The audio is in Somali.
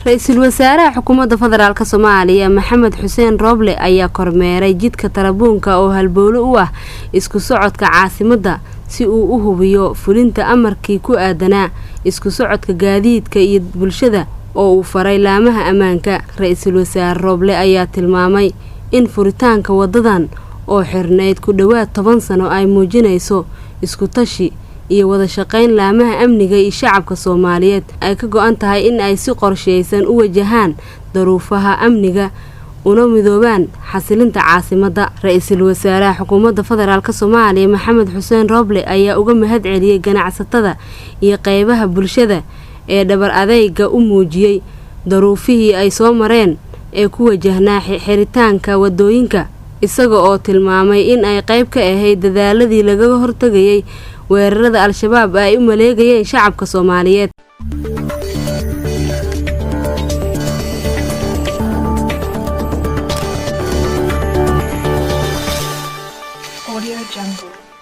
Ra'iisul Wasaaraha Xukuumadda Federaalka Soomaaliya Maxamed Xuseen Roble ayaa kormeeray jidka Tarabuunka oo halbowle u ah isku socodka caasimadda si uu u hubiyo fulinta amarkii ku aadanaa isku socodka gaadiidka iyo bulshada oo uu faray laamaha ammaanka. Ra'iisul Wasaare Roble ayaa tilmaamay in furitaanka wadadan oo xirneyd ku dhawaad 10 sano ay muujinayso isku tashi iyo wada shaqayn laamaha amniga iyo shacabka Soomaaliyeed ay ka go'an tahay in ay si qorsheysan u wajahaan daruufaha amniga una midoobaan xasilinta caasimadda. Ra'iisul Wasaaraha Xukuumadda Federaalka Soomaaliya Maxamed Xuseen Roble ayaa uga mahad celiyay ganacsatada iyo qaybaha bulshada ee dhabar adayga u muujiyay daruufihii ay soo mareen ee ku wajahnaa xiritaanka wadooyinka, isaga oo tilmaamay in ay qayb ka ahayd dadaaladii laga hortagayay weerarada Al-Shabaab ay u maleegayeen shacabka Soomaaliyeed. Audio Jungle.